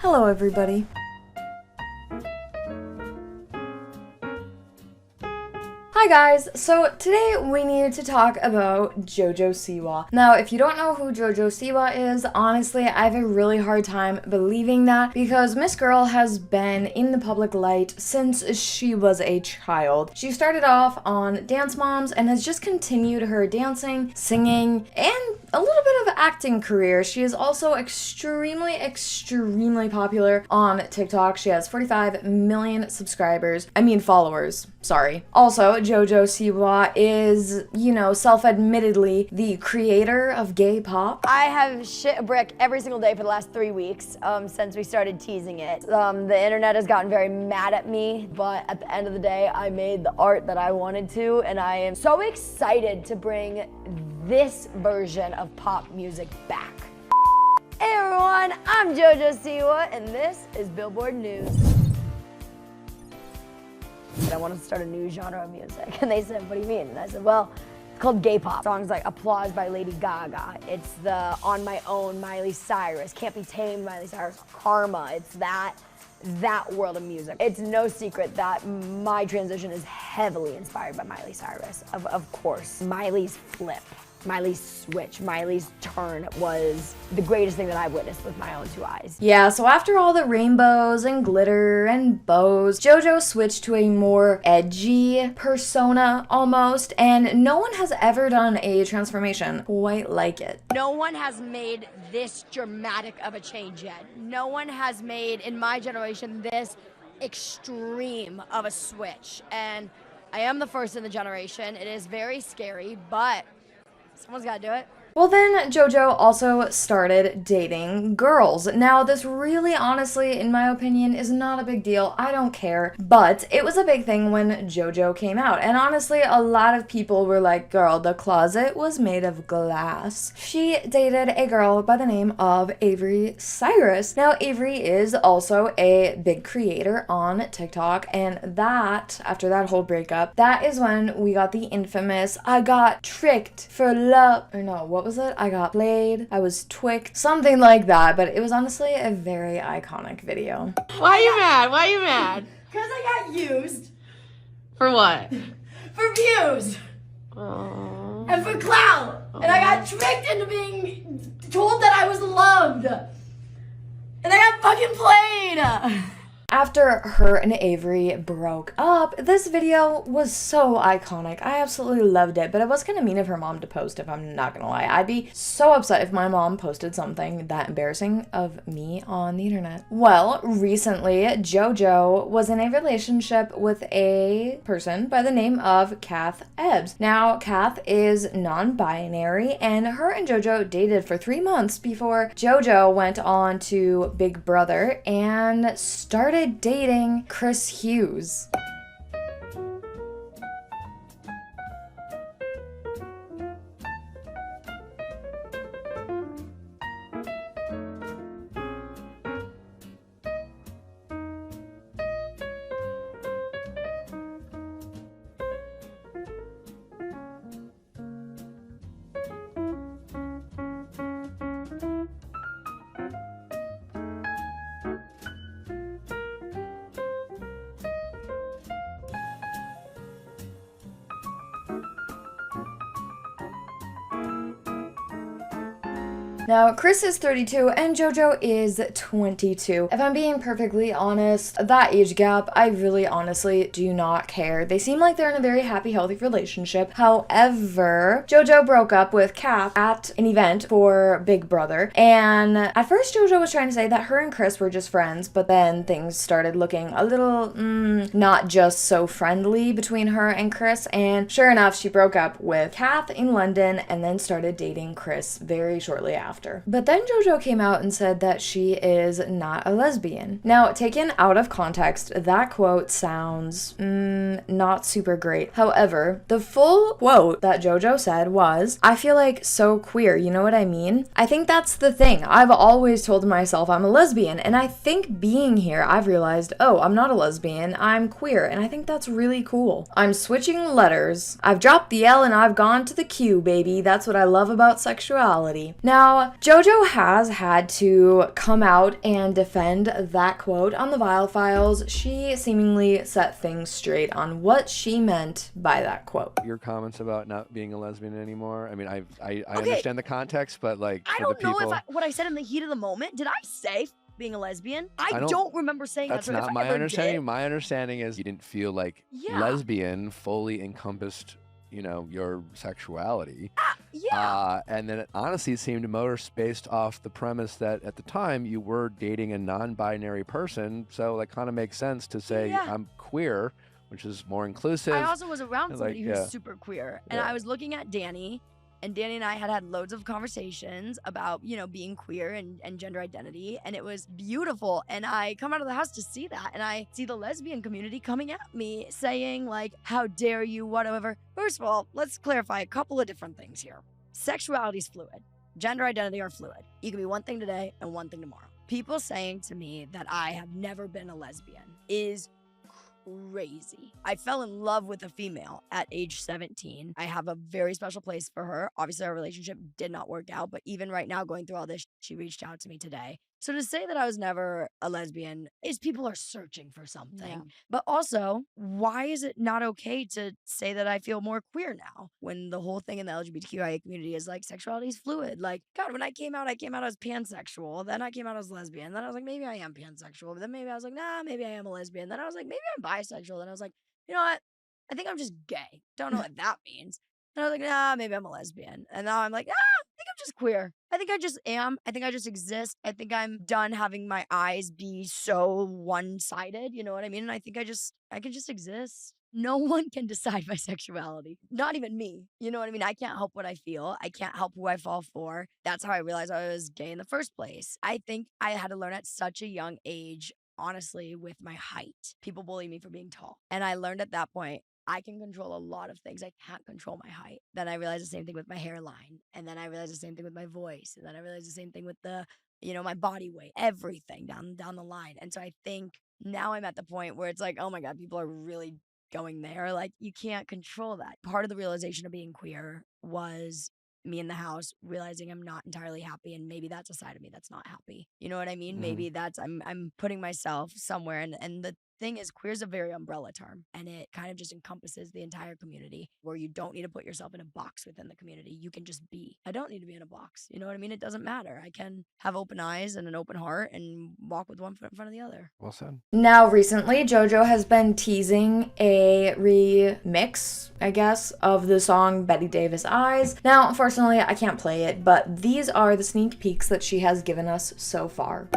Hello everybody. Hi guys, so today we need to talk about Jojo Siwa. Now, if you don't know who Jojo Siwa is, honestly, I have a really hard time believing that because Miss Girl has been in the public light since she was a child. She started off on Dance Moms and has just continued her dancing, singing, and a little bit of acting career. She is also extremely popular on TikTok. She has 45 million followers. Sorry. Also, Jojo Siwa is, self-admittedly the creator of gay pop. I have shit a brick every single day for the last 3 weeks since we started teasing it. The internet has gotten very mad at me, but at the end of the day, I made the art that I wanted to, and I am so excited to bring this version of pop music back. Hey everyone, I'm Jojo Siwa, and this is Billboard News. And I wanted to start a new genre of music, and they said, what do you mean? And I said, well, it's called gay pop. Songs like Applause by Lady Gaga, it's the On My Own Miley Cyrus, Can't Be Tamed Miley Cyrus, Karma, it's that world of music. It's no secret that my transition is heavily inspired by Miley Cyrus, of course. Miley's flip, Miley's switch, Miley's turn was the greatest thing that I've witnessed with my own two eyes. Yeah, so after all the rainbows and glitter and bows, Jojo switched to a more edgy persona almost, and no one has ever done a transformation quite like it. No one has made this dramatic of a change yet. No one has made, in my generation, this extreme of a switch. And I am the first in the generation. It is very scary, but someone's gotta do it. Well, then Jojo also started dating girls. Now, this really, honestly, in my opinion, is not a big deal. I don't care. But it was a big thing when Jojo came out. And honestly, a lot of people were like, girl, the closet was made of glass. She dated a girl by the name of Avery Cyrus. Now, Avery is also a big creator on TikTok. And that, after that whole breakup, that is when we got the infamous, I got tricked for love. Or no, what was it? I got played, I was twicked, something like that, but it was honestly a very iconic video. Why are you mad? Why are you mad? Because I got used. For what? For views. Aww. And for clout. And I got tricked into being told that I was loved. And I got fucking played. After her and Avery broke up, this video was so iconic. I absolutely loved it, but it was kind of mean of her mom to post, if I'm not gonna lie. I'd be so upset if my mom posted something that embarrassing of me on the internet. Well, recently, Jojo was in a relationship with a person by the name of Kath Ebs. Now, Kath is non-binary, and her and Jojo dated for 3 months before Jojo went on to Big Brother and started dating Chris Hughes. Now, Chris is 32 and Jojo is 22. If I'm being perfectly honest, that age gap, I really honestly do not care. They seem like they're in a very happy, healthy relationship. However, Jojo broke up with Kath at an event for Big Brother, and at first Jojo was trying to say that her and Chris were just friends, but then things started looking a little not just so friendly between her and Chris, and sure enough, she broke up with Kath in London and then started dating Chris very shortly after. But then Jojo came out and said that she is not a lesbian. Now, taken out of context, that quote sounds not super great. However, the full quote that Jojo said was, I feel like so queer, you know what I mean? I think that's the thing. I've always told myself I'm a lesbian, and I think being here, I've realized, oh, I'm not a lesbian, I'm queer, and I think that's really cool. I'm switching letters. I've dropped the L and I've gone to the Q, baby. That's what I love about sexuality. Now, So Jojo has had to come out and defend that quote on the Vile Files. She seemingly set things straight on what she meant by that quote. Your comments about not being a lesbian anymore. I mean, I Okay. understand the context, but like I for don't the people, know if what I said in the heat of the moment. Did I say being a lesbian? I don't- don't remember saying that. that's So if not I my ever understanding. did- My understanding is you didn't feel like Yeah. lesbian fully encompassed, you know, your sexuality. Yeah. And then it honestly seemed more based off the premise that at the time you were dating a non-binary person, so that kind of makes sense to say Yeah. I'm queer, which is more inclusive. I also was around and, somebody like, who's yeah. super queer, and Yeah. I was looking at Danny, and Danny and I had loads of conversations about, you know, being queer and gender identity, and it was beautiful. And I come out of the house to see that, and I see the lesbian community coming at me saying, like, how dare you, whatever. First of all, let's clarify a couple of different things here. Sexuality is fluid. Gender identity are fluid. You can be one thing today and one thing tomorrow. People saying to me that I have never been a lesbian is crazy. I fell in love with a female at age 17. I have a very special place for her. Obviously, our relationship did not work out, but even right now, going through all this, she reached out to me today. So to say that I was never a lesbian is people are searching for something. Yeah. But also, why is it not okay to say that I feel more queer now when the whole thing in the LGBTQIA community is like sexuality is fluid? Like, God, when I came out as pansexual. Then I came out as lesbian. Then I was like, maybe I am pansexual. But then maybe I was like, nah, maybe I am a lesbian. Then I was like, maybe I'm bisexual. Then I was like, you know what? I think I'm just gay. Don't know what that means. And I was like, nah, maybe I'm a lesbian. And now I'm like, I think I'm just queer. I think I just am. I think I just exist. I think I'm done having my eyes be so one-sided. You know what I mean? And I think I can just exist. No one can decide my sexuality. Not even me. You know what I mean? I can't help what I feel. I can't help who I fall for. That's how I realized I was gay in the first place. I think I had to learn at such a young age, honestly, with my height. People bully me for being tall. And I learned at that point, I can control a lot of things. I can't control my height. Then I realized the same thing with my hairline. And then I realized the same thing with my voice. And then I realized the same thing with my body weight, everything down the line. And so I think now I'm at the point where it's like, oh my God, people are really going there. Like, you can't control that. Part of the realization of being queer was me in the house realizing I'm not entirely happy, and maybe that's a side of me that's not happy. You know what I mean? Mhm. Maybe that's I'm putting myself somewhere, and the thing is, queer is a very umbrella term, and it kind of just encompasses the entire community, where you don't need to put yourself in a box within the community. You can just be. I don't need to be in a box. You know what I mean? It doesn't matter. I can have open eyes and an open heart and walk with one foot in front of the other. Well said. Now, recently, Jojo has been teasing a remix, I guess, of the song Betty Davis Eyes. Now, unfortunately, I can't play it, but these are the sneak peeks that she has given us so far.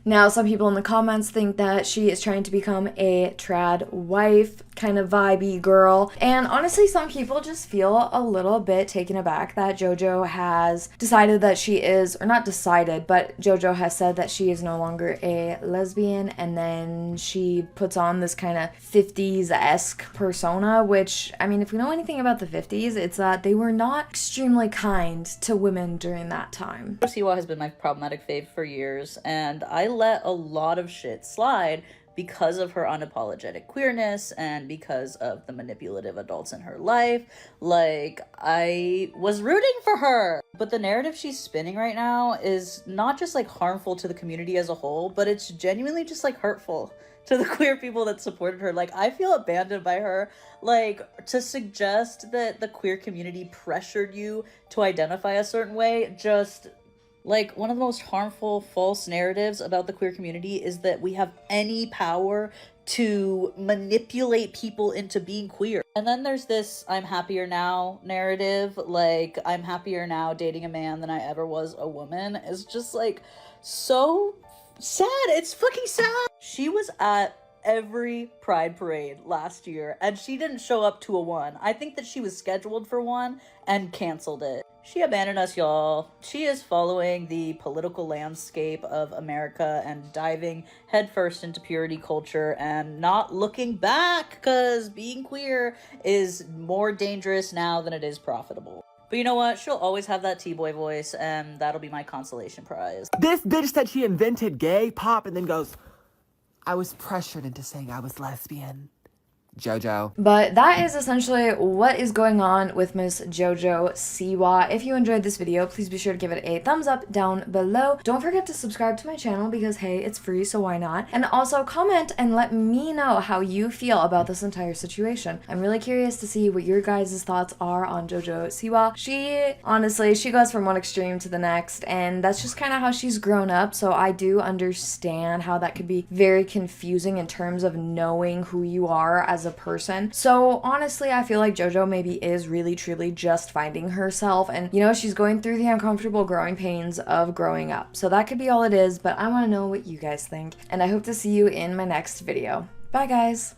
Now, some people in the comments think that she is trying to become a trad wife, kind of vibey girl. And honestly, some people just feel a little bit taken aback that Jojo has decided that she is, or not decided, but Jojo has said that she is no longer a lesbian. And then she puts on this kind of 50s-esque persona, which, I mean, if we know anything about the 50s, it's that they were not extremely kind to women during that time. Jojo Siwa has been my problematic fave for years, and I let a lot of shit slide because of her unapologetic queerness and because of the manipulative adults in her life. Like, I was rooting for her. But the narrative she's spinning right now is not just like harmful to the community as a whole, but it's genuinely just like hurtful to the queer people that supported her. Like, I feel abandoned by her. Like, to suggest that the queer community pressured you to identify a certain way, just like, one of the most harmful false narratives about the queer community is that we have any power to manipulate people into being queer. And then there's this I'm happier now narrative, like, I'm happier now dating a man than I ever was a woman, is just like so sad. It's fucking sad. She was at every Pride parade last year and she didn't show up to a one. I think that she was scheduled for one and canceled it. She abandoned us, y'all. She is following the political landscape of America and diving headfirst into purity culture and not looking back, because being queer is more dangerous now than it is profitable. But you know what? She'll always have that T-boy voice, and that'll be my consolation prize. This bitch said she invented gay pop and then goes, I was pressured into saying I was lesbian. Jojo. But that is essentially what is going on with Miss Jojo Siwa. If you enjoyed this video, please be sure to give it a thumbs up down below. Don't forget to subscribe to my channel because, hey, it's free, so why not? And also comment and let me know how you feel about this entire situation. I'm really curious to see what your guys' thoughts are on Jojo Siwa. She goes from one extreme to the next, and that's just kind of how she's grown up, so I do understand how that could be very confusing in terms of knowing who you are as a person. So honestly, I feel like Jojo maybe is really truly just finding herself, and you know, she's going through the uncomfortable growing pains of growing up. So that could be all it is, but I want to know what you guys think, and I hope to see you in my next video. Bye guys!